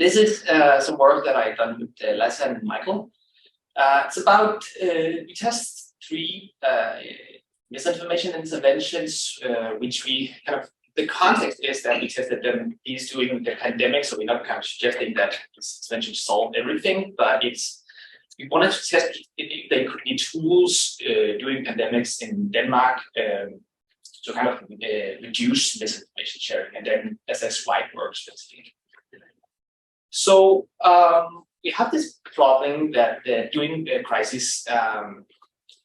This is some work that I've done with Lasse and Michael. It's about, we test 3 misinformation interventions, which we kind of, the context is that we tested them these during the pandemic, so we're not kind of suggesting that this intervention solved everything, but we wanted to test if they could be tools during pandemics in Denmark to kind of reduce misinformation sharing and then assess why it works. So we have this problem that during the crisis,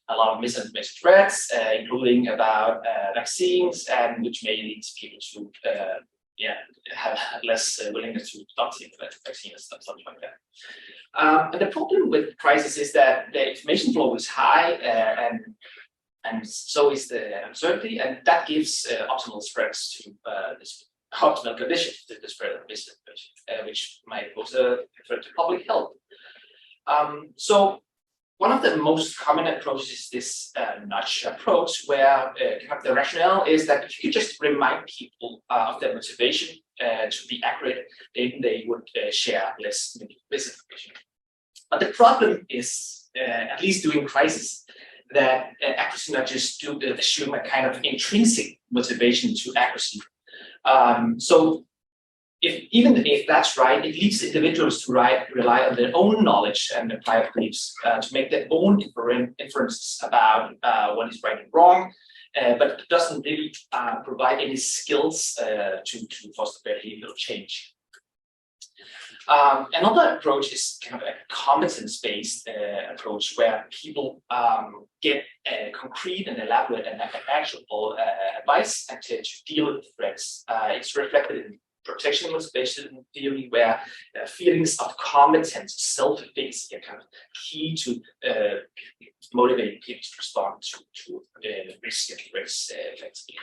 a lot of misinformation threats, including about vaccines, and which may lead people to have less willingness to not take the vaccine and something like that. And the problem with crisis is that the information flow is high, and so is the uncertainty, and that gives optimal spreads to this optimal conditions to the spread of misinformation, which might pose a threat to public health. So one of the most common approaches is this nudge approach, where kind of the rationale is that if you could just remind people of their motivation to be accurate, then they would share less misinformation. But the problem is, at least during crisis, that accuracy nudges do assume a kind of intrinsic motivation to accuracy. So even if that's right, it leads individuals to rely on their own knowledge and prior beliefs to make their own inferences about what is right and wrong, but it doesn't really provide any skills to foster behavioral change. Another approach is kind of a competence-based approach, where people get concrete and elaborate and actionable advice and to deal with threats. It's reflected in protection motivation theory, where feelings of competence, self-efficacy are kind of key to motivating people to respond to risk and threats effectively.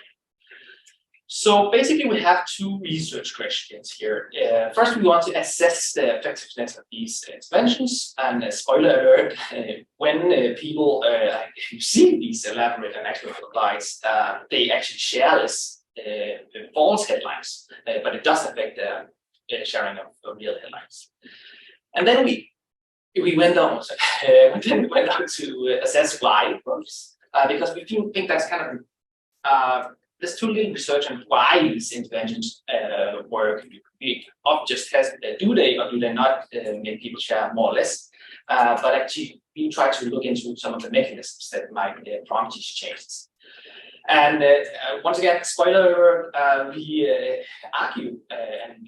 So basically, we have 2 research questions here. First, we want to assess the effectiveness of these interventions. And spoiler alert, when people see these elaborate and actionable advice, they actually share this false headlines, but it does affect the sharing of real headlines. And then we went on to assess why it works, because we think that's kind of there's too little research on why these interventions work. We often just test do they or do they not make people share more or less, but actually we try to look into some of the mechanisms that might prompt these changes. And once again, spoiler, we argue and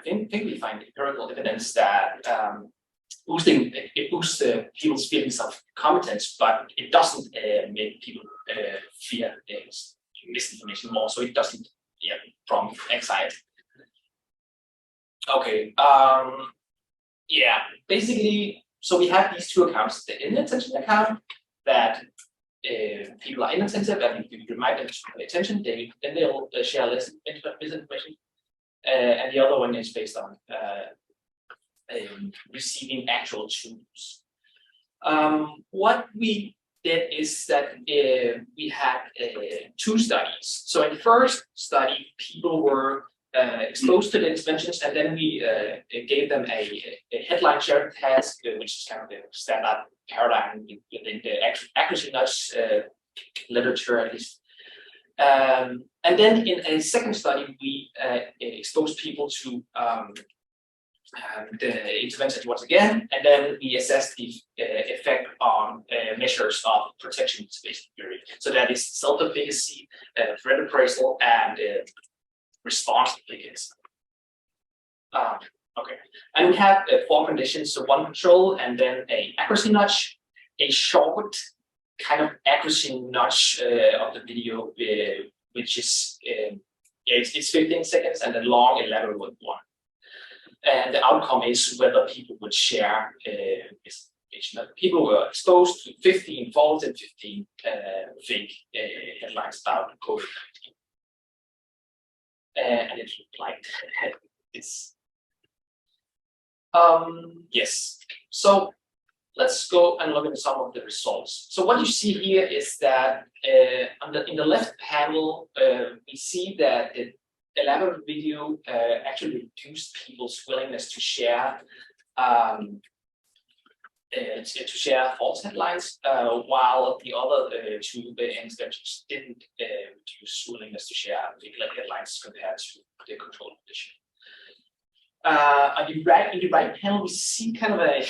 we think we find empirical evidence that it boosts people's feelings of competence, but it doesn't make people fear misinformation more, so it doesn't prompt anxiety. Okay, basically, so we have these 2 accounts: the inattention account, that people are inattentive, and if you remind them to pay attention, then they'll share less misinformation. And the other one is based on receiving actual tools. What we did is that we had 2 studies. So in the first study, people were exposed to the interventions, and then we gave them a headline sharing task, which is kind of the standard paradigm within the accuracy nudge literature, at least. And then in a second study, we exposed people to the intervention once again, and then we assessed the effect on measures of protection motivation theory. So that is self-efficacy, threat appraisal, and response efficacy. Okay, and we have 4 conditions: so 1 control, and then a accuracy nudge, a short kind of accuracy nudge of the video, which is it's 15 seconds, and a long elaborate one. And the outcome is whether people would share misinformation. People were exposed to 15 false and 15 fake headlines about COVID-19. And it looked like this. Yes. So let's go and look at some of the results. So what you see here is that in the left panel, we see that elaborate video actually reduced people's willingness to share false headlines, while the other two interventions didn't reduce willingness to share particular headlines compared to the control condition. On the right panel, we see kind of a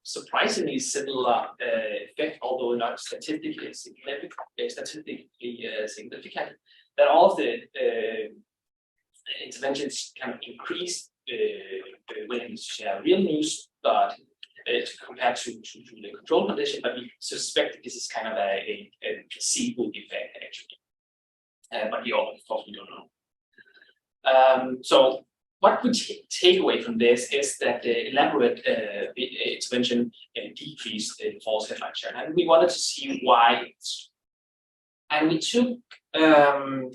surprisingly similar effect, although not statistically significant. That all of the interventions kind of increase willingness to share real news, but compared to the control condition. But we suspect that this is kind of a placebo effect, actually. But we of course we don't know. So what we take away from this is that the elaborate intervention decreased false headline sharing, and we wanted to see why. And we took a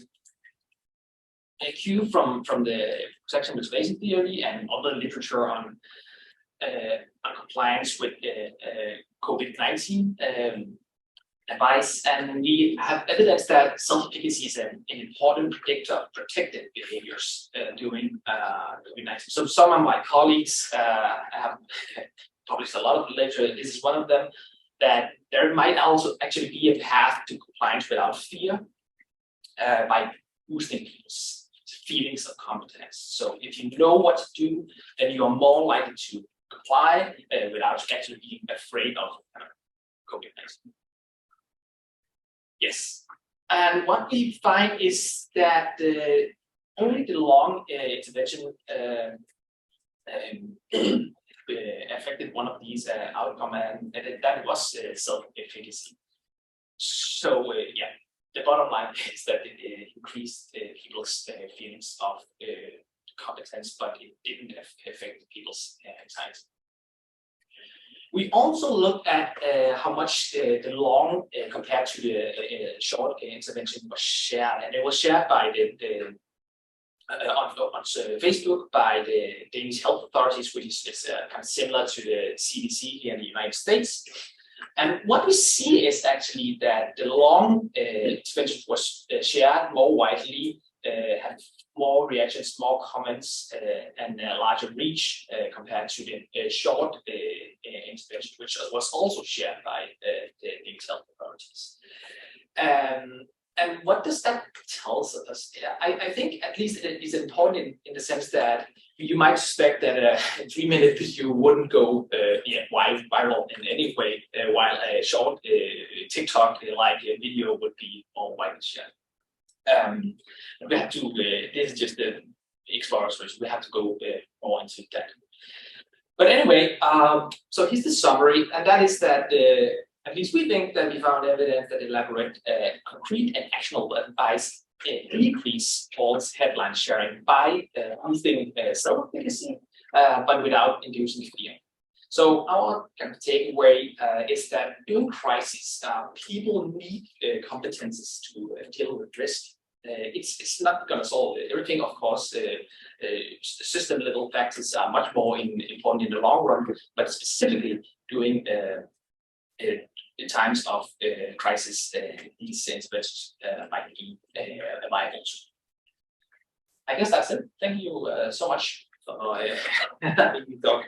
cue from the protection persuasion theory and other literature on compliance with COVID-19 advice, and we have evidence that self-efficacy is an important predictor of protected behaviors during COVID-19. So some of my colleagues have published a lot of literature. This is one of them, that there might also actually be a path to compliance without fear by boosting people's feelings of competence. So if you know what to do, then you are more likely to comply without actually being afraid of COVID-19. Yes, and what we find is that only the long intervention affected one of these outcomes, and that was self-efficacy. So yeah, the bottom line is that it increased people's feelings of competence, but it didn't affect people's anxiety. We also looked at how much the long compared to the short intervention was shared, and it was shared by on Facebook by the Danish health authorities, which is kind of similar to the CDC here in the United States. And what we see is actually that the long intervention was shared more widely, had more reactions, more comments, and a larger reach compared to the short intervention, which was also shared by the Danish health authorities. And what does that tell us? I think at least it is important in the sense that you might suspect that a 3-minute video wouldn't go viral in any way, while a short TikTok-like video would be more widely shared. We have to, this is just the exploratory, so we have to go more into that. But anyway, so here's the summary, and that is that at least we think that we found evidence that elaborate, concrete and actionable advice decrease false headline sharing by boosting self-efficacy, but without inducing fear. So our kind of takeaway is that during crisis, people need competences to deal with risk. It's not going to solve everything, of course. System-level factors are much more important in the long run, but specifically during in times of crisis, these interventions might be viable. I guess that's it. Thank you so much for having me talk.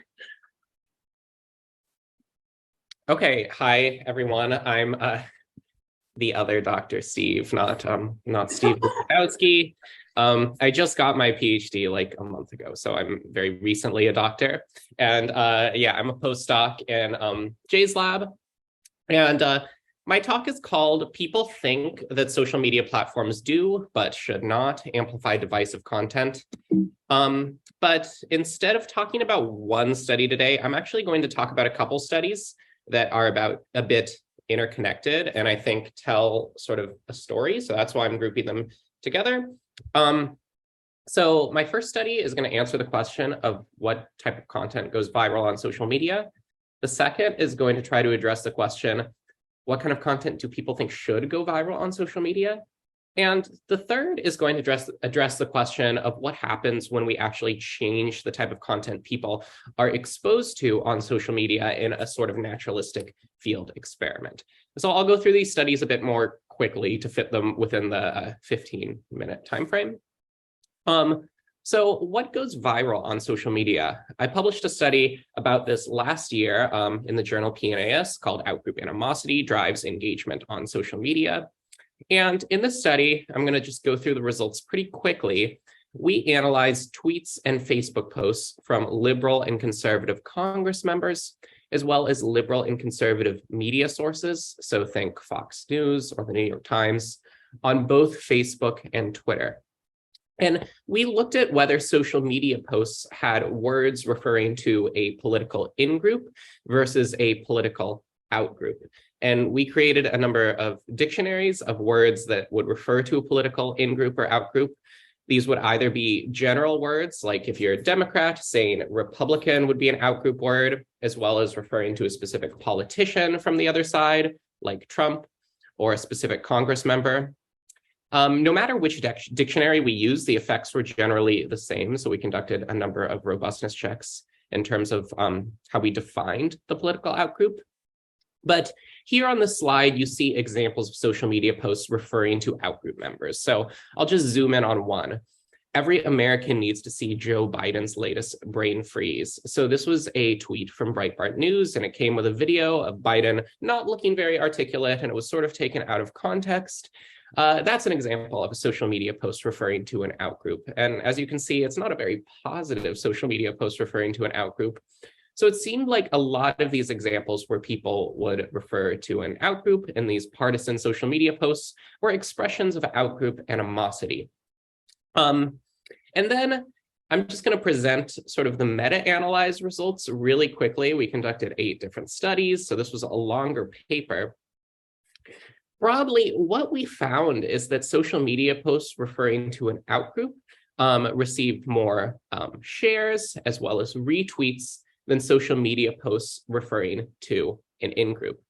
Okay, hi everyone. I'm the other Dr. Steve, not Steve Wojciechowski. I just got my PhD like a month ago, so I'm very recently a doctor. And yeah, I'm a postdoc in Jay's lab. And my talk is called "People Think That Social Media Platforms Do, But Should Not, Amplify Divisive Content." But instead of talking about one study today, I'm actually going to talk about a couple studies that are about a bit interconnected and I think tell sort of a story. So that's why I'm grouping them together. So my first study is going to answer the question of what type of content goes viral on social media. The second is going to try to address the question, what kind of content do people think should go viral on social media? And the third is going to address the question of what happens when we actually change the type of content people are exposed to on social media in a sort of naturalistic field experiment. So I'll go through these studies a bit more quickly to fit them within the 15-minute time frame. So what goes viral on social media? I published a study about this last year in the journal PNAS called Outgroup Animosity Drives Engagement on Social Media. And in this study, I'm going to just go through the results pretty quickly. We analyzed tweets and Facebook posts from liberal and conservative Congress members, as well as liberal and conservative media sources, so think Fox News or the New York Times, on both Facebook and Twitter. And we looked at whether social media posts had words referring to a political in-group versus a political out-group. And we created a number of dictionaries of words that would refer to a political in-group or out-group. These would either be general words, like if you're a Democrat, saying Republican would be an out-group word, as well as referring to a specific politician from the other side, like Trump, or a specific Congress member. No matter which dictionary we used, the effects were generally the same. So we conducted a number of robustness checks in terms of how we defined the political outgroup. But here on the slide, you see examples of social media posts referring to outgroup members. So I'll just zoom in on one. Every American needs to see Joe Biden's latest brain freeze. So this was a tweet from Breitbart News, and it came with a video of Biden not looking very articulate, and it was sort of taken out of context. That's an example of a social media post referring to an outgroup. And as you can see, it's not a very positive social media post referring to an outgroup. So it seemed like a lot of these examples where people would refer to an outgroup in these partisan social media posts were expressions of outgroup animosity. And then I'm just going to present sort of the meta-analyzed results really quickly. We conducted 8 different studies, so this was a longer paper. Broadly, what we found is that social media posts referring to an outgroup received more shares as well as retweets than social media posts referring to an in-group.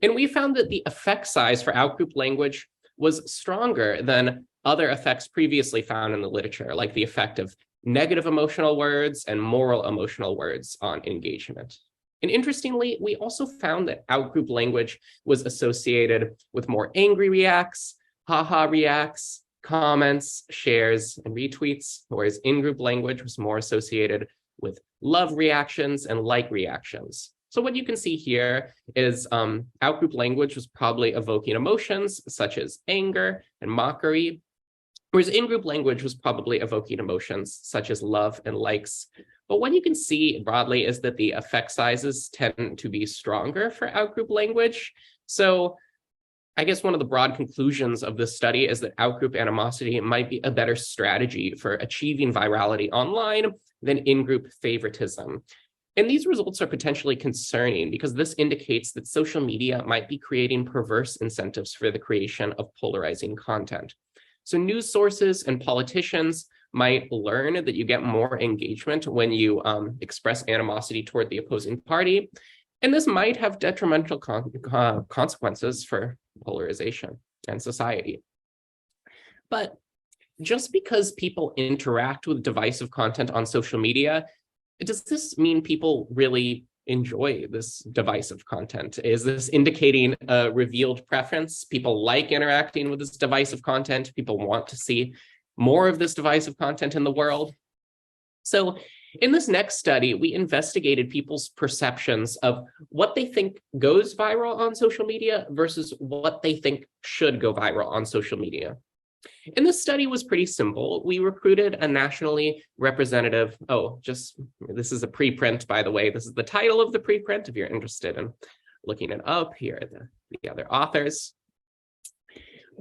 And we found that the effect size for outgroup language was stronger than other effects previously found in the literature, like the effect of negative emotional words and moral emotional words on engagement. And interestingly, we also found that outgroup language was associated with more angry reacts, haha reacts, comments, shares, and retweets, whereas in-group language was more associated with love reactions and like reactions. So what you can see here is outgroup language was probably evoking emotions such as anger and mockery, whereas in-group language was probably evoking emotions such as love and likes. But what you can see broadly is that the effect sizes tend to be stronger for outgroup language. So I guess one of the broad conclusions of this study is that outgroup animosity might be a better strategy for achieving virality online than in-group favoritism. And these results are potentially concerning because this indicates that social media might be creating perverse incentives for the creation of polarizing content. So news sources and politicians might learn that you get more engagement when you express animosity toward the opposing party. And this might have detrimental consequences for polarization and society. But just because people interact with divisive content on social media, does this mean people really enjoy this divisive content? Is this indicating a revealed preference? People like interacting with this divisive content. People want to see more of this divisive content in the world. So in this next study, we investigated people's perceptions of what they think goes viral on social media versus what they think should go viral on social media. And this study was pretty simple. We recruited a nationally representative, this is a preprint, by the way. This is the title of the preprint, if you're interested in looking it up. Here are the other authors.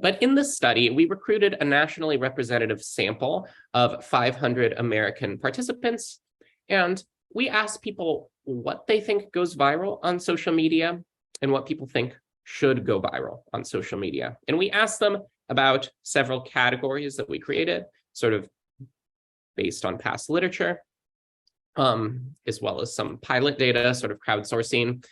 But in this study, we recruited a nationally representative sample of 500 American participants, and we asked people what they think goes viral on social media and what people think should go viral on social media. And we asked them about several categories that we created, sort of based on past literature, as well as some pilot data, sort of crowdsourcing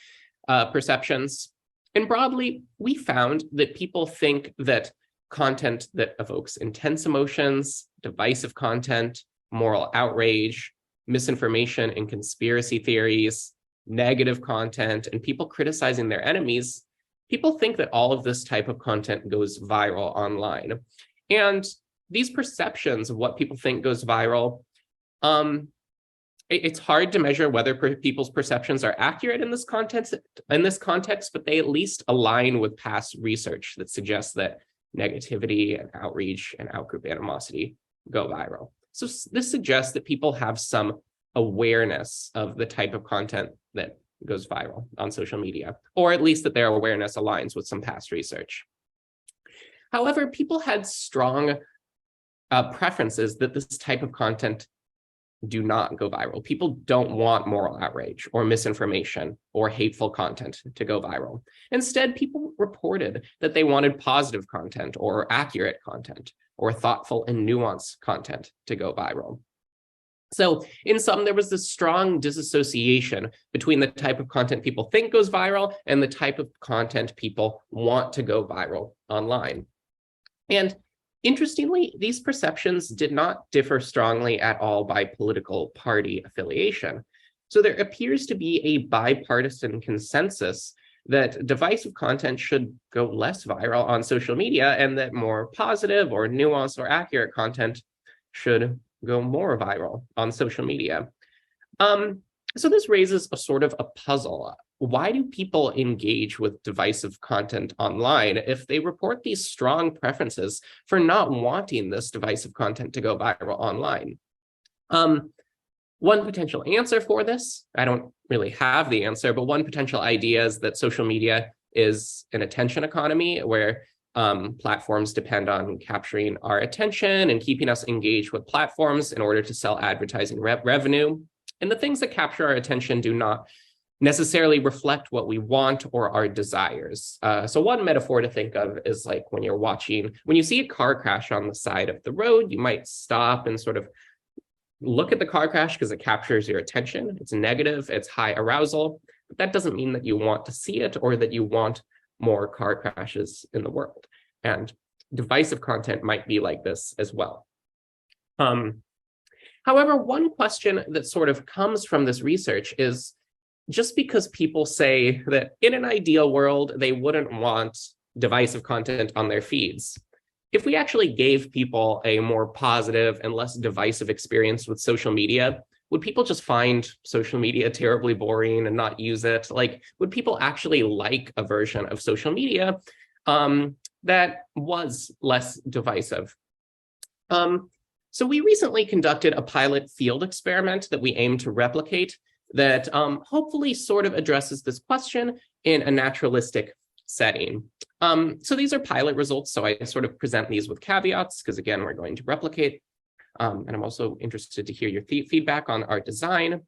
perceptions. And broadly, we found that people think that content that evokes intense emotions, divisive content, moral outrage, misinformation and conspiracy theories, negative content, and people criticizing their enemies, people think that all of this type of content goes viral online. And these perceptions of what people think goes viral, it's hard to measure whether people's perceptions are accurate in this context, but they at least align with past research that suggests that negativity and outreach and outgroup animosity go viral. So this suggests that people have some awareness of the type of content that goes viral on social media, or at least that their awareness aligns with some past research. However, people had strong preferences that this type of content do not go viral. People don't want moral outrage or misinformation or hateful content to go viral. Instead, people reported that they wanted positive content or accurate content or thoughtful and nuanced content to go viral. So in sum, there was this strong disassociation between the type of content people think goes viral and the type of content people want to go viral online. And interestingly, these perceptions did not differ strongly at all by political party affiliation. So there appears to be a bipartisan consensus that divisive content should go less viral on social media and that more positive or nuanced or accurate content should go more viral on social media. So this raises a sort of a puzzle. Why do people engage with divisive content online if they report these strong preferences for not wanting this divisive content to go viral online? One potential answer for this, I don't really have the answer, but one potential idea is that social media is an attention economy where platforms depend on capturing our attention and keeping us engaged with platforms in order to sell advertising revenue. And the things that capture our attention do not necessarily reflect what we want or our desires. So one metaphor to think of is like when you see a car crash on the side of the road, you might stop and sort of look at the car crash because it captures your attention. It's negative, it's high arousal, but that doesn't mean that you want to see it or that you want more car crashes in the world. And divisive content might be like this as well. However, one question that sort of comes from this research is, just because people say that in an ideal world, they wouldn't want divisive content on their feeds, if we actually gave people a more positive and less divisive experience with social media, would people just find social media terribly boring and not use it? Like, would people actually like a version of social media that was less divisive? So we recently conducted a pilot field experiment that we aim to replicate that hopefully sort of addresses this question in a naturalistic setting. So these are pilot results, so I sort of present these with caveats, because again, we're going to replicate. And I'm also interested to hear your feedback on our design.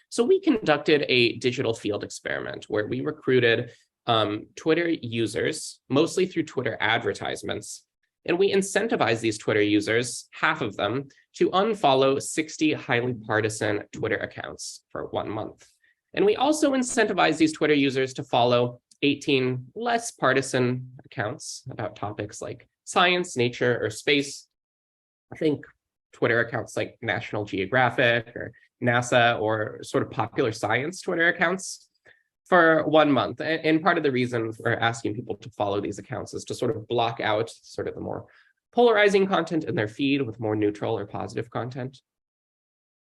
So we conducted a digital field experiment where we recruited Twitter users, mostly through Twitter advertisements. And we incentivized these Twitter users, half of them, to unfollow 60 highly partisan Twitter accounts for 1 month. And we also incentivized these Twitter users to follow 18 less partisan accounts about topics like science, nature, or space. I think Twitter accounts like National Geographic or NASA or sort of popular science Twitter accounts for 1 month. And part of the reason for asking people to follow these accounts is to sort of block out sort of the more polarizing content in their feed with more neutral or positive content.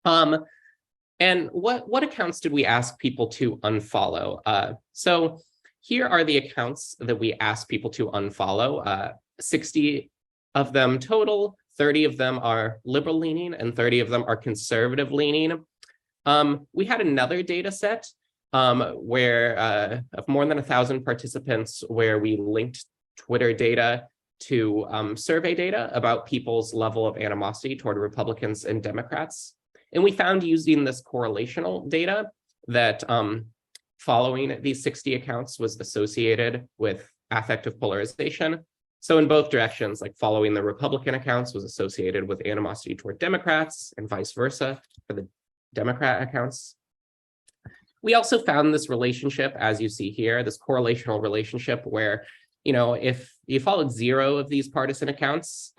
And what accounts did we ask people to unfollow? So here are the accounts that we asked people to unfollow. 60 of them total, 30 of them are liberal leaning and 30 of them are conservative leaning. We had another data set where of more than 1,000 participants where we linked Twitter data to survey data about people's level of animosity toward Republicans and Democrats. And we found using this correlational data that following these 60 accounts was associated with affective polarization. So in both directions, like following the Republican accounts was associated with animosity toward Democrats and vice versa for the Democrat accounts. We also found this relationship, as you see here, this correlational relationship where, you know, if you followed 0 of these partisan accounts,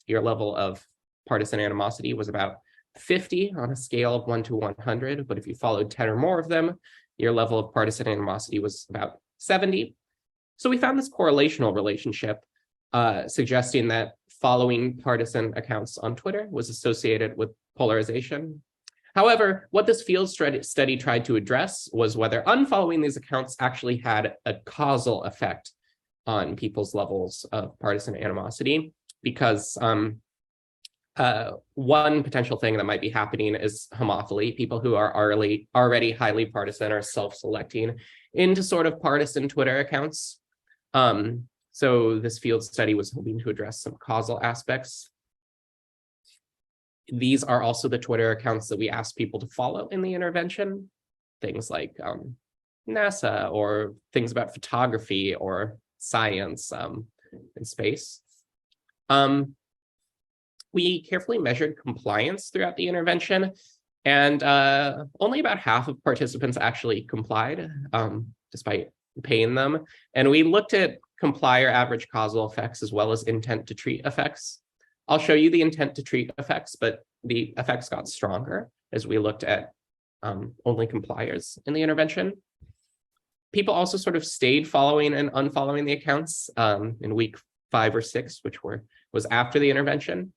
your level of partisan animosity was about 50 on a scale of 1 to 100. But if you followed 10 or more of them, your level of partisan animosity was about 70. So we found this correlational relationship suggesting that following partisan accounts on Twitter was associated with polarization. However, what this field study tried to address was whether unfollowing these accounts actually had a causal effect on people's levels of partisan animosity, because one potential thing that might be happening is homophily. People who are already highly partisan are self-selecting into sort of partisan Twitter accounts. So this field study was hoping to address some causal aspects. These are also the Twitter accounts that we asked people to follow in the intervention. Things like NASA, or things about photography or science and space. We carefully measured compliance throughout the intervention, and only about half of participants actually complied, despite paying them. And we looked at complier average causal effects as well as intent to treat effects. I'll show you the intent to treat effects, but the effects got stronger as we looked at only compliers in the intervention. People also sort of stayed following and unfollowing the accounts in week 5 or 6, which was after the intervention.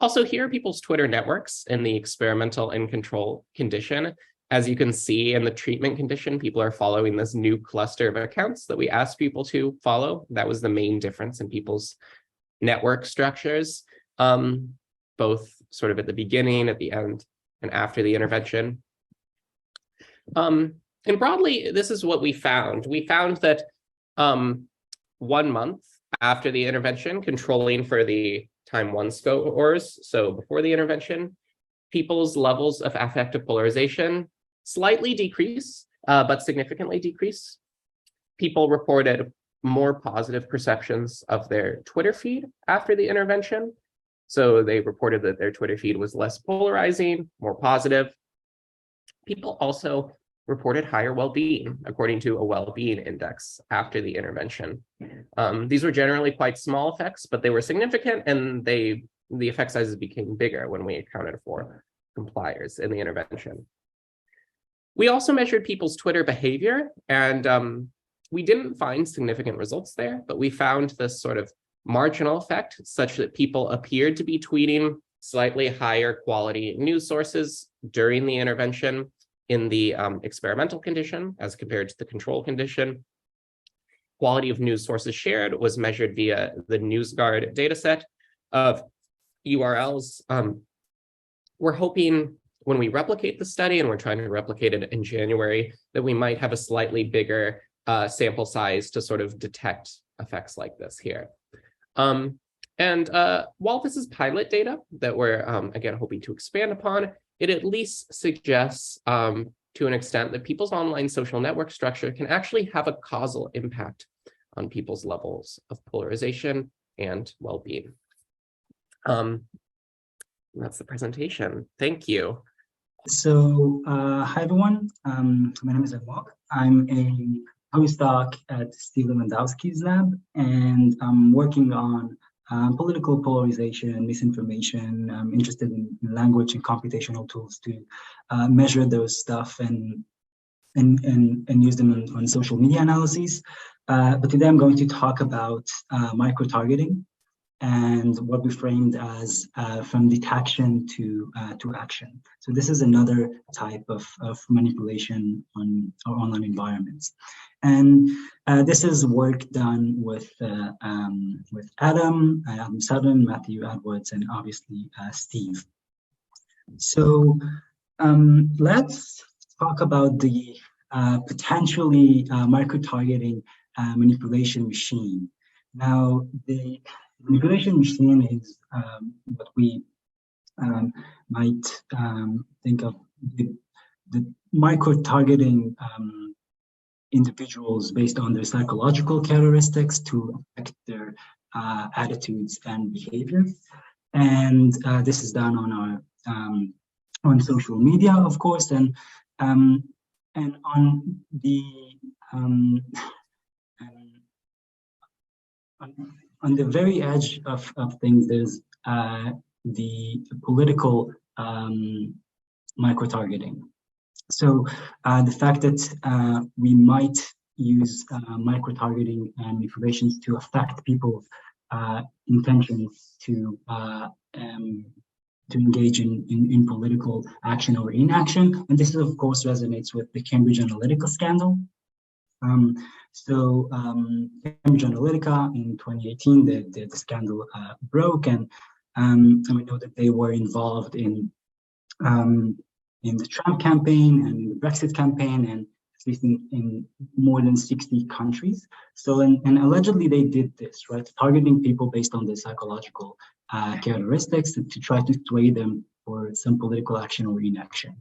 Also, here are people's Twitter networks in the experimental and control condition. As you can see in the treatment condition, people are following this new cluster of accounts that we asked people to follow. That was the main difference in people's network structures, both sort of at the beginning, at the end, and after the intervention. And broadly, this is what we found. We found that 1 month after the intervention, controlling for the time 1 scores, so before the intervention, people's levels of affective polarization slightly decrease, but significantly decrease. People reported more positive perceptions of their Twitter feed after the intervention. So they reported that their Twitter feed was less polarizing, more positive. People also reported higher well-being, according to a well-being index after the intervention. These were generally quite small effects, but they were significant, and the effect sizes became bigger when we accounted for compliers in the intervention. We also measured people's Twitter behavior, and we didn't find significant results there, but we found this sort of marginal effect such that people appeared to be tweeting slightly higher quality news sources during the intervention in the experimental condition as compared to the control condition. Quality of news sources shared was measured via the NewsGuard dataset of URLs. We're hoping when we replicate the study, and we're trying to replicate it in January, that we might have a slightly bigger sample size to sort of detect effects like this here. While this is pilot data that we're, again, hoping to expand upon, it at least suggests to an extent that people's online social network structure can actually have a causal impact on people's levels of polarization and well-being. That's the presentation. Thank you. So, hi everyone. My name is Almog. I'm a postdoc at Steve Lewandowski's lab, and I'm working on political polarization, misinformation. I'm interested in language and computational tools to measure those stuff and use them on social media analyses. But today I'm going to talk about microtargeting and what we framed as from detection to action. So this is another type of manipulation on our online environments. And this is work done with Adam Sutton, Matthew Edwards, and obviously Steve. So let's talk about the potentially microtargeting manipulation machine. Now, the manipulation machine is what we might think of the micro-targeting individuals based on their psychological characteristics to affect their attitudes and behavior. And this is done on our on social media, of course, and on the on the very edge of things, there's the political micro-targeting. So the fact that we might use micro-targeting manipulations to affect people's intentions to engage in political action or inaction. And this, of course, resonates with the Cambridge Analytica scandal. Cambridge Analytica in 2018, the scandal broke, and we know that they were involved in the Trump campaign and the Brexit campaign, and at least in more than 60 countries. So, and allegedly they did this, right? Targeting people based on their psychological characteristics to try to sway them for some political action or inaction.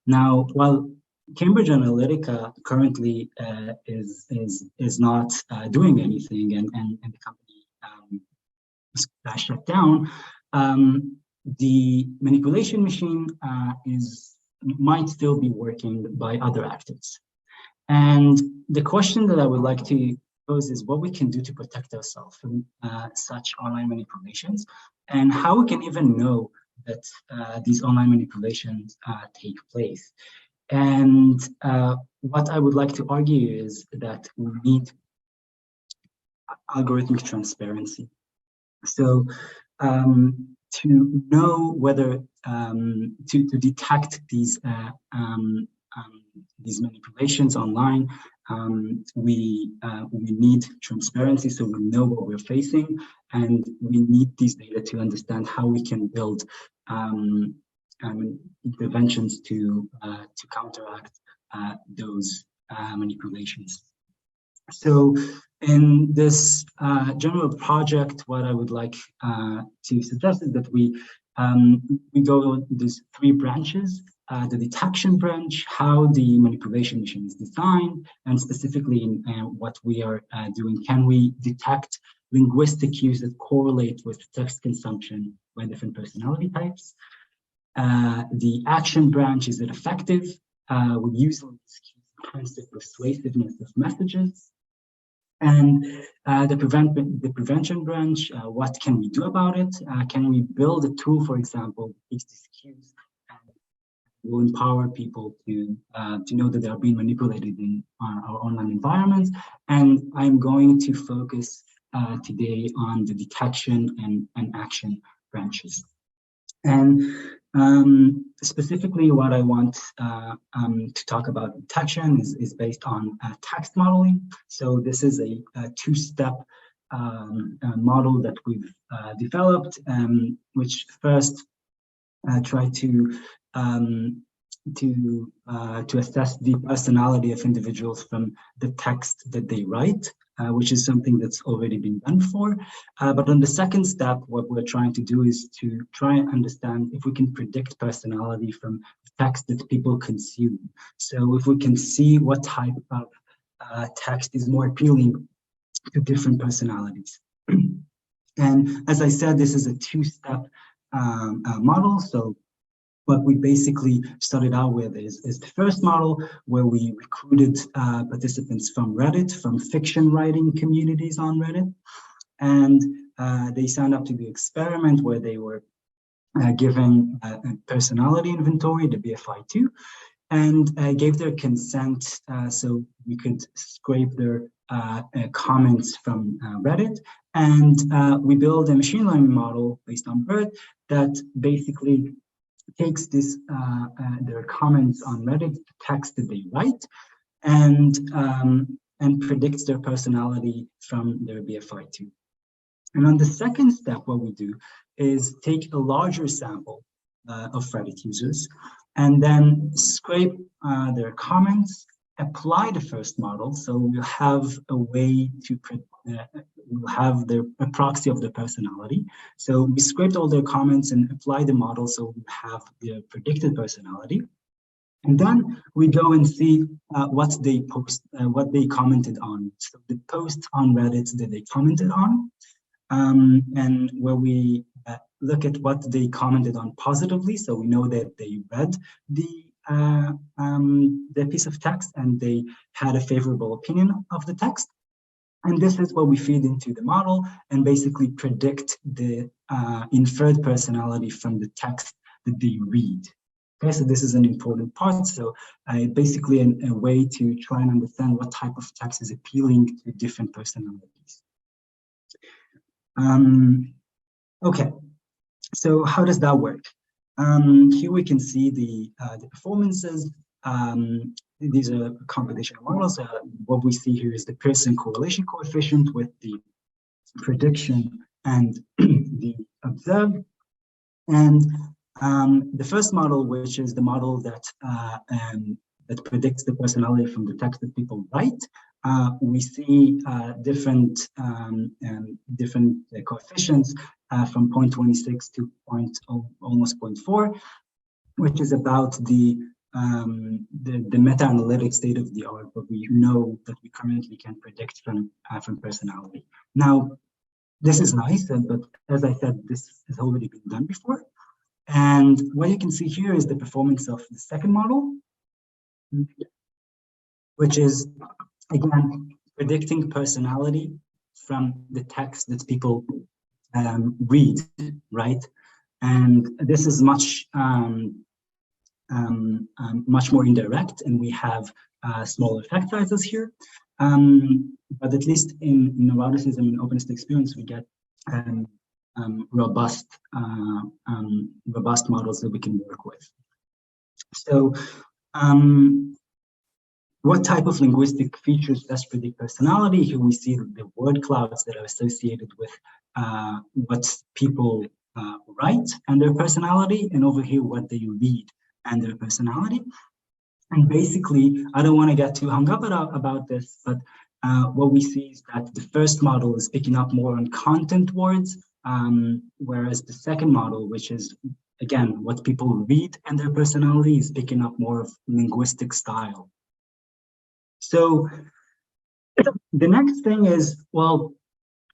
Now, while Cambridge Analytica currently is not doing anything, and the company was shut down, the manipulation machine might still be working by other actors. And the question that I would like to pose is what we can do to protect ourselves from such online manipulations, and how we can even know that these online manipulations take place. And what I would like to argue is that we need algorithmic transparency. So to know whether to detect these manipulations online, we need transparency, so we know what we're facing, and we need these data to understand how we can build interventions to counteract those manipulations. So in this general project, what I would like to suggest is that we go these three branches: the detection branch, how the manipulation machine is designed, and specifically in what we are doing. Can we detect linguistic cues that correlate with text consumption by different personality types? The action branch, is it effective? We use these cues to enhance the persuasiveness of messages. And the prevention branch, what can we do about it? Can we build a tool, for example, these cues will empower people to know that they are being manipulated in our online environments? And I'm going to focus today on the detection and action branches. And specifically, what I want to talk about detection is based on text modeling. So this is a two-step model that we've developed, which first try to assess the personality of individuals from the text that they write, which is something that's already been done before. But on the second step, what we're trying to do is to try and understand if we can predict personality from text that people consume. So if we can see what type of text is more appealing to different personalities. And as I said, this is a two-step model. So what we basically started out with is the first model, where we recruited participants from Reddit, from fiction writing communities on Reddit. And they signed up to the experiment where they were given a personality inventory, the BFI2, and gave their consent so we could scrape their comments from Reddit. And we built a machine learning model based on BERT that basically takes this their comments on Reddit, the text that they write, and predicts their personality from their BFI2. And on the second step, what we do is take a larger sample of Reddit users, and then scrape their comments, apply the first model. So we'll have a way to we'll have a proxy of their personality. So we scraped all their comments and apply the model, so we have their predicted personality. And then we go and see what they what they commented on. So the posts on Reddit that they commented on, and where we look at what they commented on positively. So we know that they read the piece of text and they had a favorable opinion of the text. And this is what we feed into the model and basically predict the inferred personality from the text that they read. Okay, so this is an important part. So basically a way to try and understand what type of text is appealing to different personalities. Okay, so how does that work? Here we can see the performances. These are computational models. What we see here is the Pearson correlation coefficient with the prediction and the observed. And the first model, which is the model that that predicts the personality from the text that people write, we see different coefficients from 0.26 to almost 0.4, which is about the meta-analytic state of the art, but we know that we currently can predict from personality. Now, this is nice, but as I said, this has already been done before. And what you can see here is the performance of the second model, which is, again, predicting personality from the text that people read, right? And this is much more indirect, and we have smaller effect sizes here. But at least in neuroticism and openness experience, we get robust models that we can work with. So, what type of linguistic features best predict personality? Here we see the word clouds that are associated with what people write and their personality, and over here what they read and their personality. And basically, I don't want to get too hung up about this, but what we see is that the first model is picking up more on content words, whereas the second model, which is, again, what people read and their personality, is picking up more of linguistic style. So the next thing is, well,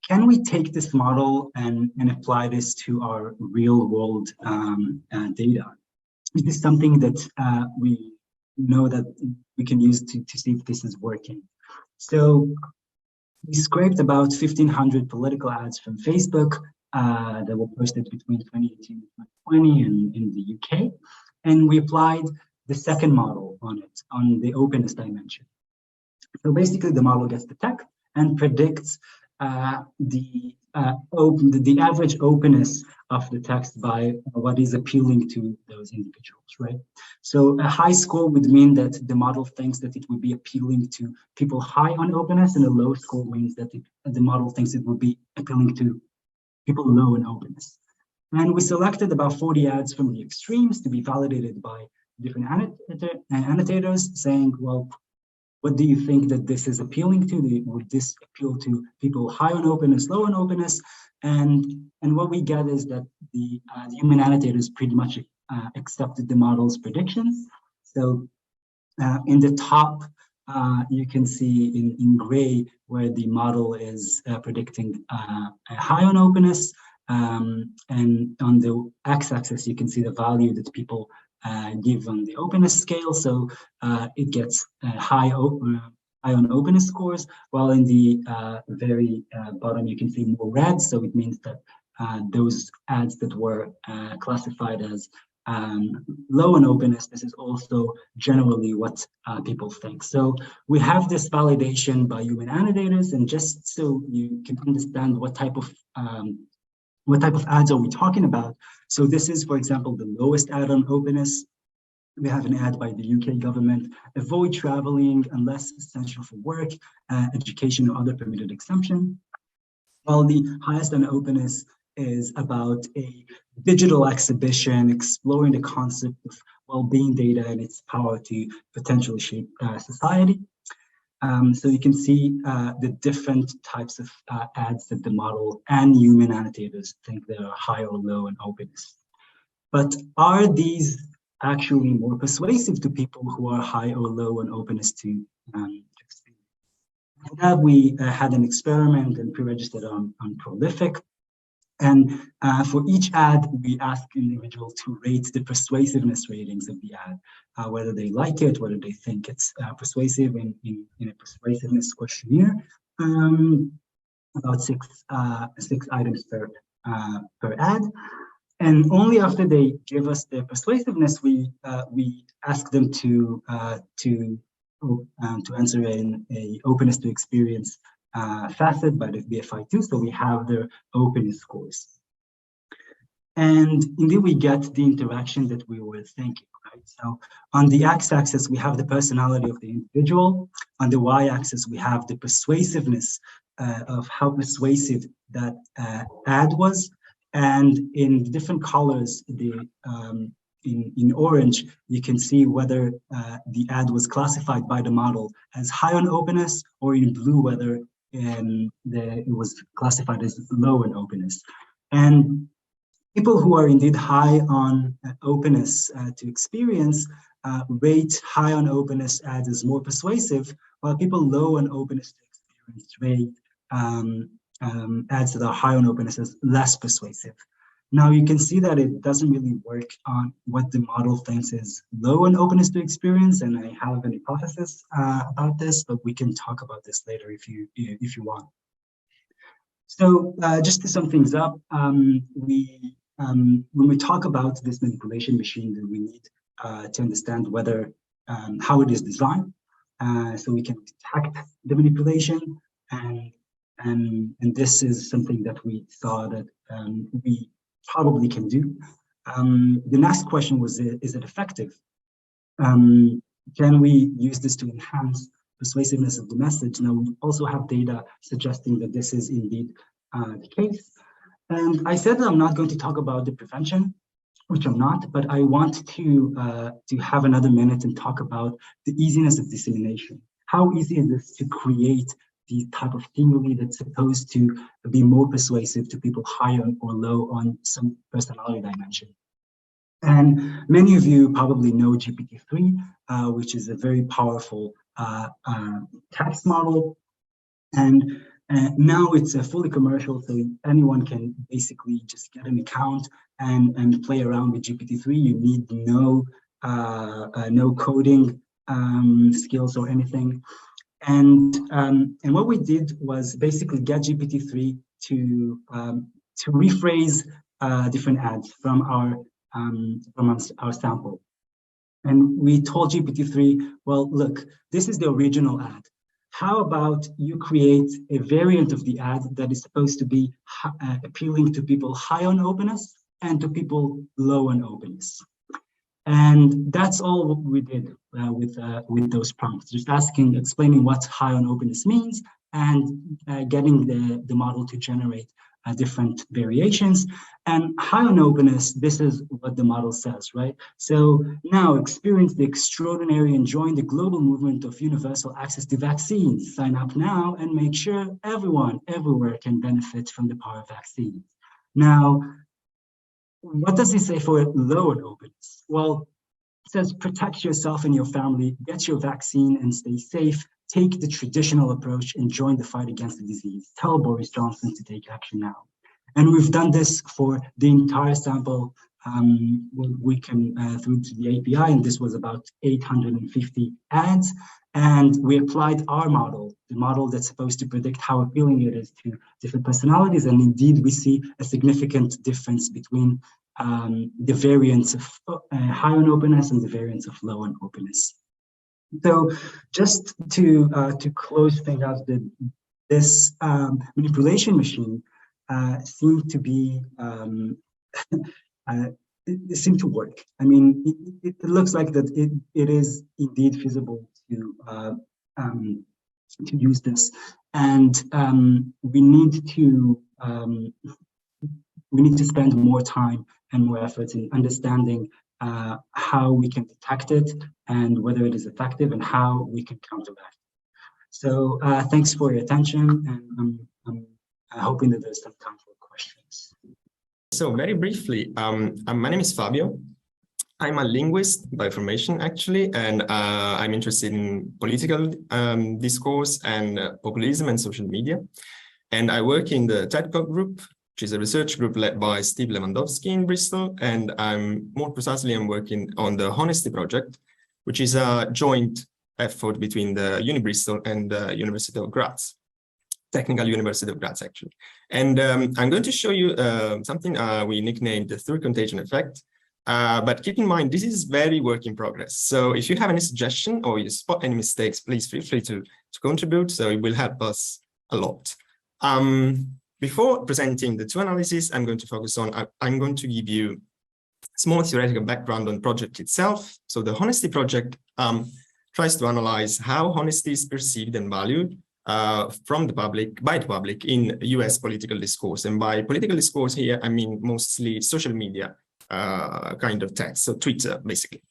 can we take this model and apply this to our real world data? Is this something that we know that we can use to see if this is working? So we scraped about 1,500 political ads from Facebook that were posted between 2018 and 2020 in the UK. And we applied the second model on it, on the openness dimension. So basically the model gets the text and predicts the average openness of the text by what is appealing to those individuals, right? So a high score would mean that the model thinks that it would be appealing to people high on openness, and a low score means that the model thinks it would be appealing to people low in openness. And we selected about 40 ads from the extremes to be validated by different annotators saying, well, what do you think that this is appealing to? Would this appeal to people high on openness, low on openness? And what we get is that the human annotators pretty much accepted the model's predictions. So in the top, you can see in gray where the model is predicting high on openness. And on the x-axis, you can see the value that people give on the openness scale. So it gets high on openness scores, while in the very bottom, you can see more red. So it means that those ads that were classified as low on openness, this is also generally what people think. So we have this validation by human annotators, and just so you can understand what type of ads are we talking about. So this is, for example, the lowest ad on openness. We have an ad by the UK government: avoid traveling unless essential for work, education or other permitted exemption. While the highest on openness is about a digital exhibition exploring the concept of well-being data and its power to potentially shape society. So you can see the different types of ads that the model and human annotators think that are high or low in openness. But are these actually more persuasive to people who are high or low in openness to experience? For that, we had an experiment and pre-registered on Prolific. And for each ad, we ask individuals to rate the persuasiveness ratings of the ad, whether they like it, whether they think it's persuasive in a persuasiveness questionnaire, about six items per ad. And only after they give us their persuasiveness, we ask them to answer in a openness to experience facet, but it's BFI2, so we have their openness scores. And indeed, we get the interaction that we were thinking, right? So on the x-axis, we have the personality of the individual. On the y-axis, we have the persuasiveness of how persuasive that ad was. And in different colors, in orange, you can see whether the ad was classified by the model as high on openness, or in blue, whether it was classified as low on openness. And people who are indeed high on openness to experience rate high on openness ads as more persuasive, while people low on openness to experience rate ads that are high on openness as less persuasive. Now you can see that it doesn't really work on what the model thinks is low on openness to experience, and I have an hypothesis about this, but we can talk about this later if you want. So just to sum things up, when we talk about this manipulation machine, then we need to understand whether how it is designed, so we can detect the manipulation, and this is something that we saw that we probably can do. The next question was, is it effective? Can we use this to enhance persuasiveness of the message? Now, we also have data suggesting that this is indeed the case. And I said that I'm not going to talk about the prevention, which I'm not, but I want to have another minute and talk about the easiness of dissemination. How easy is this to create the type of stimuli that's supposed to be more persuasive to people high or low on some personality dimension? And many of you probably know GPT-3, which is a very powerful text model. And now it's fully commercial, so anyone can basically just get an account and play around with GPT-3. You need no coding skills or anything. And what we did was basically get GPT-3 to rephrase different ads from our sample. And we told GPT-3, well, look, this is the original ad. How about you create a variant of the ad that is supposed to be appealing to people high on openness and to people low on openness? And that's all what we did with those prompts, just explaining what high on openness means, and getting the model to generate different variations. And high on openness, this is what the model says, right? So now experience the extraordinary and join the global movement of universal access to vaccines. Sign up now and make sure everyone, everywhere can benefit from the power of vaccines. Now, what does it say for low on openness? Well, it says protect yourself and your family, get your vaccine and stay safe, take the traditional approach and join the fight against the disease. Tell Boris Johnson to take action now. And we've done this for the entire sample. We can through to the API, and this was about 850 ads. And we applied our model, the model that's supposed to predict how appealing it is to different personalities. And indeed, we see a significant difference between the variance of high on openness and the variance of low on openness. So just to close things out, this manipulation machine seemed to be it seemed to work. I mean, it looks like that it is indeed feasible to use this, and we need to spend more time and more efforts in understanding how we can detect it and whether it is effective and how we can counteract. So thanks for your attention, and I'm hoping that there's some time for questions. So very briefly, my name is Fabio. I'm a linguist by formation, actually, and I'm interested in political discourse and populism and social media. And I work in the Untitled Group, which is a research group led by Steve Lewandowski in Bristol. And I'm working on the Honesty Project, which is a joint effort between the Bristol and the University of Graz, Technical University of Graz, actually. And I'm going to show you something we nicknamed the third contagion effect. But keep in mind, this is very work in progress. So if you have any suggestion or you spot any mistakes, please feel free to contribute. So it will help us a lot. Before presenting the two analyses, I'm going to focus on, I'm going to give you a small theoretical background on the project itself. So the Honesty Project tries to analyze how honesty is perceived and valued from the public, by the public in US political discourse. And by political discourse here, I mean mostly social media kind of text, so Twitter, basically.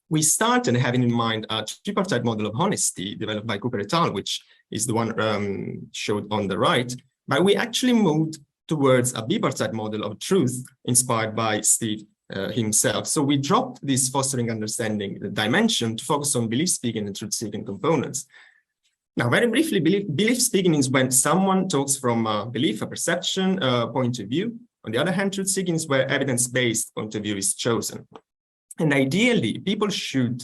We started having in mind a tripartite model of honesty developed by Cooper et al., which is the one showed on the right, but we actually moved towards a bipartite model of truth inspired by Steve himself. So we dropped this fostering understanding dimension to focus on belief-speaking and truth-seeking components. Now, very briefly, belief-speaking is when someone talks from a belief, a perception, point of view. On the other hand, truth-seeking is where evidence-based point of view is chosen. And ideally, people should,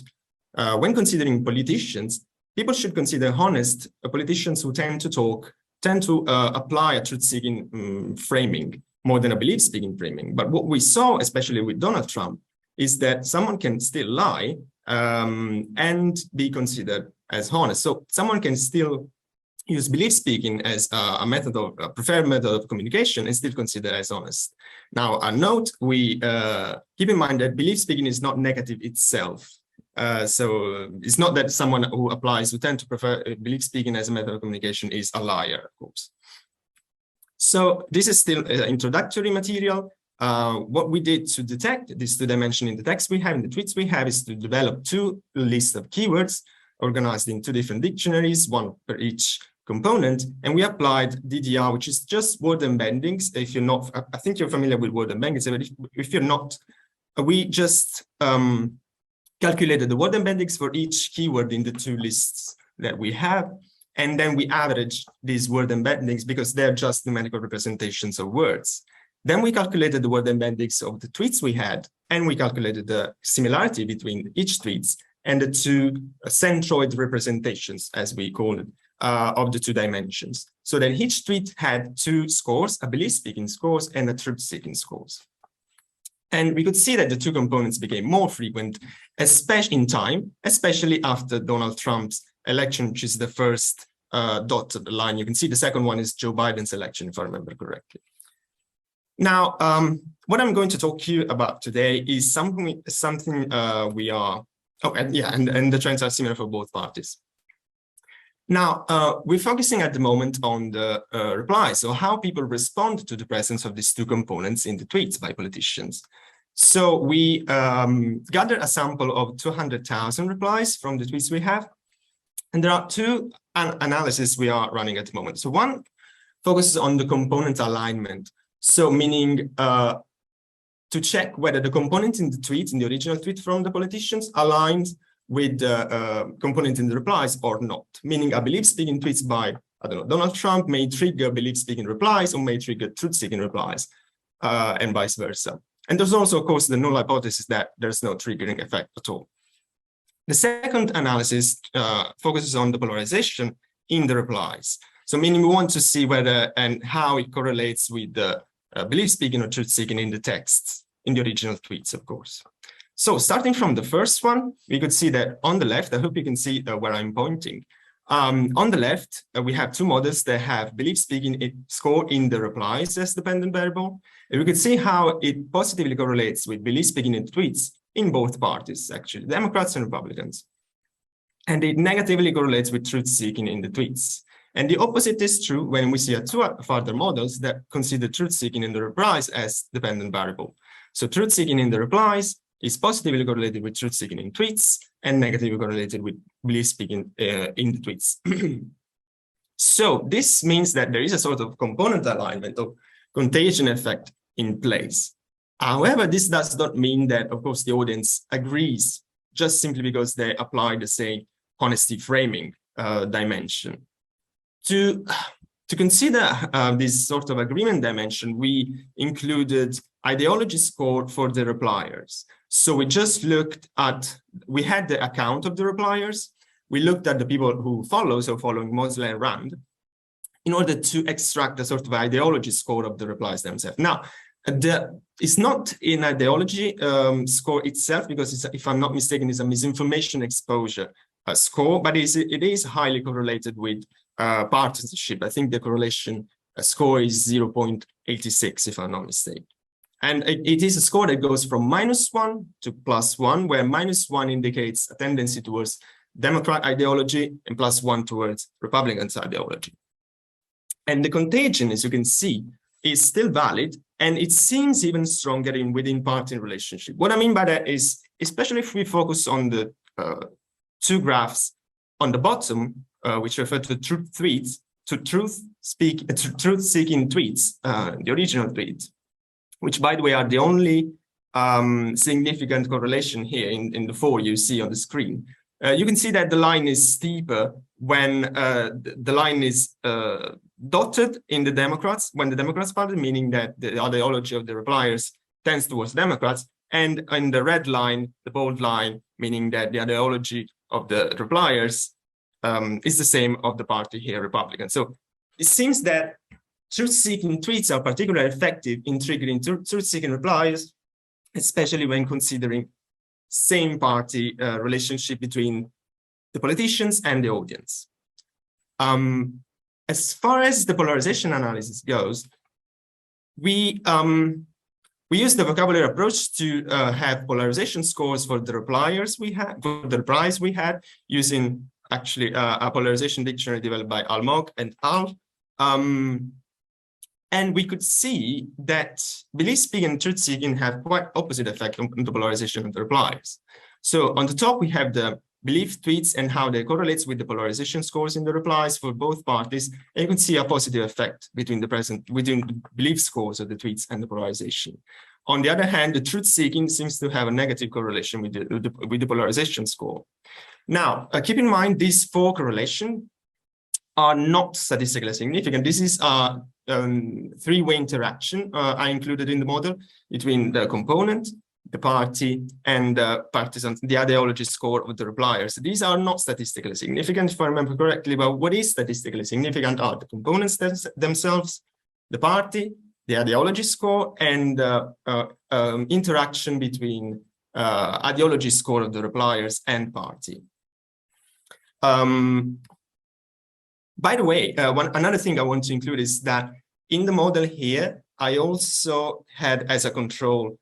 when considering politicians, people should consider honest politicians who tend to apply a truth-seeking framing more than a belief-speaking framing. But what we saw, especially with Donald Trump, is that someone can still lie and be considered as honest. So someone can still use belief-speaking as a method of a preferred method of communication and still consider as honest. Now, a note, we keep in mind that belief-speaking is not negative itself. So it's not that someone who tend to prefer belief-speaking as a method of communication is a liar, of course. So this is still introductory material. What we did to detect these two dimensions in the text we have, in the tweets we have, is to develop two lists of keywords organized in two different dictionaries, one per each component, and we applied DDR, which is just word embedings. If you're not, I think you're familiar with word embeddings, but if you're not, we just calculated the word embeddings for each keyword in the two lists that we have, and then we averaged these word embeddings because they're just numerical representations of words. Then we calculated the word embeddings of the tweets we had, and we calculated the similarity between each tweets and the two centroid representations, as we call it, of the two dimensions. So that each tweet had two scores, a belief-speaking scores and a truth-seeking scores. And we could see that the two components became more frequent, especially in time, especially after Donald Trump's election, which is the first dot of the line. You can see the second one is Joe Biden's election, if I remember correctly. Now, what I'm going to talk to you about today is something we are, and the trends are similar for both parties. Now, we're focusing at the moment on the replies, so how people respond to the presence of these two components in the tweets by politicians. So we gathered a sample of 200,000 replies from the tweets we have, and there are two analyses we are running at the moment. So one focuses on the component alignment, so meaning to check whether the component in the tweet, in the original tweet from the politicians, aligns with the component in the replies or not, meaning a belief-speaking tweets by, I don't know, Donald Trump may trigger belief-speaking replies or may trigger truth-seeking replies, and vice versa. And there's also, of course, the null hypothesis that there's no triggering effect at all. The second analysis focuses on the polarization in the replies. So meaning we want to see whether and how it correlates with the belief-speaking or truth-seeking in the texts, in the original tweets, of course. So starting from the first one, we could see that on the left, I hope you can see where I'm pointing. On the left, we have two models that have belief-speaking score in the replies as dependent variable. And we could see how it positively correlates with belief-speaking in tweets in both parties, actually, Democrats and Republicans. And it negatively correlates with truth-seeking in the tweets. And the opposite is true when we see two further models that consider truth-seeking in the replies as dependent variable. So truth-seeking in the replies is positively correlated with truth-seeking in tweets and negatively correlated with belief-speaking in the tweets. So this means that there is a sort of component alignment of contagion effect in place. However, this does not mean that, of course, the audience agrees just simply because they apply the same honesty framing dimension. To consider this sort of agreement dimension, we included ideology score for the repliers. So we just looked at, we had the account of the repliers. We looked at the people who follow, so following Mosley and Rand, in order to extract the sort of ideology score of the replies themselves. Now, it's not an ideology score itself, because it's, if I'm not mistaken, it's a misinformation exposure score, but it is highly correlated with partisanship. I think the correlation score is 0.86, if I'm not mistaken. And it is a score that goes from -1 to +1, where -1 indicates a tendency towards Democrat ideology and +1 towards Republican ideology. And the contagion, as you can see, is still valid, and it seems even stronger in within-party relationship. What I mean by that is, especially if we focus on the two graphs on the bottom, which refer to truth-seeking tweets, the original tweet, which, by the way, are the only significant correlation here in the four you see on the screen. You can see that the line is steeper when the line is dotted in the Democrats, when the Democrats party, meaning that the ideology of the repliers tends towards Democrats, and in the red line, the bold line, meaning that the ideology of the repliers is the same of the party here, Republican. So it seems that truth-seeking tweets are particularly effective in triggering truth-seeking replies, especially when considering same party relationship between the politicians and the audience. As far as the polarization analysis goes, we use the vocabulary approach to have polarization scores for the replies we had, using actually a polarization dictionary developed by Almog and al. And we could see that belief-speaking and truth-seeking have quite opposite effect on the polarization of the replies. So on the top, we have the belief tweets and how they correlates with the polarization scores in the replies for both parties. And you can see a positive effect between the belief scores of the tweets and the polarization. On the other hand, the truth-seeking seems to have a negative correlation with the polarization score. Now, keep in mind these four correlations are not statistically significant. This is a three-way interaction I included in the model between the component, the party, and the ideology score of the repliers. These are not statistically significant, if I remember correctly, but what is statistically significant are the components themselves, the party, the ideology score, and interaction between ideology score of the repliers and party. By the way, another thing I want to include is that in the model here, I also had as a control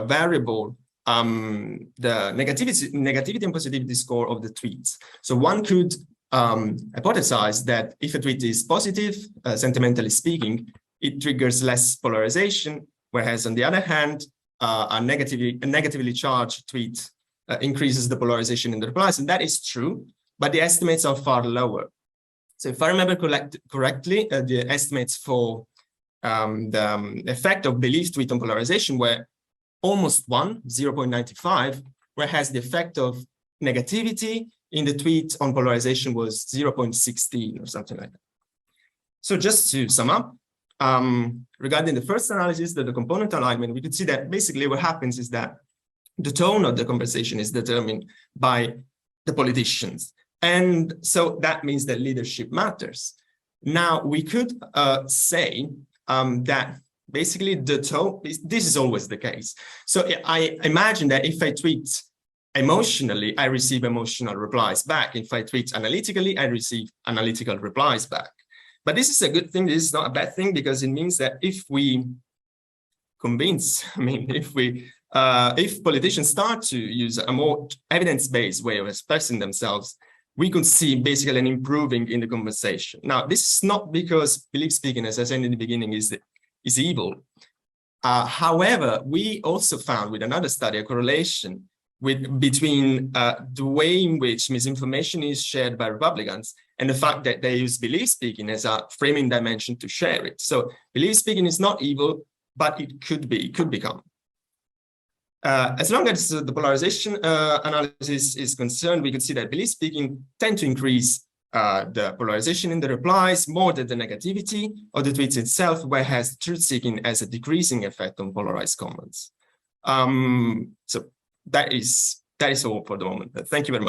variable the negativity and positivity score of the tweets. So one could hypothesize that if a tweet is positive, sentimentally speaking, it triggers less polarization, whereas on the other hand, a negatively charged tweet increases the polarization in the replies, and that is true, but the estimates are far lower. So if I remember correctly, the estimates for the effect of belief tweet on polarization were almost 0.95, whereas the effect of negativity in the tweet on polarization was 0.16 or something like that. So just to sum up, regarding the first analysis, the component alignment, we could see that basically what happens is that the tone of the conversation is determined by the politicians. And so that means that leadership matters. Now, we could say that basically the tone, this is always the case. So I imagine that if I tweet emotionally, I receive emotional replies back. If I tweet analytically, I receive analytical replies back. But this is a good thing. This is not a bad thing, because it means that if we convince, if politicians start to use a more evidence-based way of expressing themselves, we could see basically an improving in the conversation. Now, this is not because belief speaking, as I said in the beginning, is evil. However, we also found with another study a correlation between the way in which misinformation is shared by Republicans and the fact that they use belief speaking as a framing dimension to share it. So belief speaking is not evil, but it could become. As long as the polarization analysis is concerned, we could see that belief speaking tend to increase the polarization in the replies more than the negativity of the tweets itself, whereas truth seeking has a decreasing effect on polarized comments. So that is all for the moment. Thank you very much.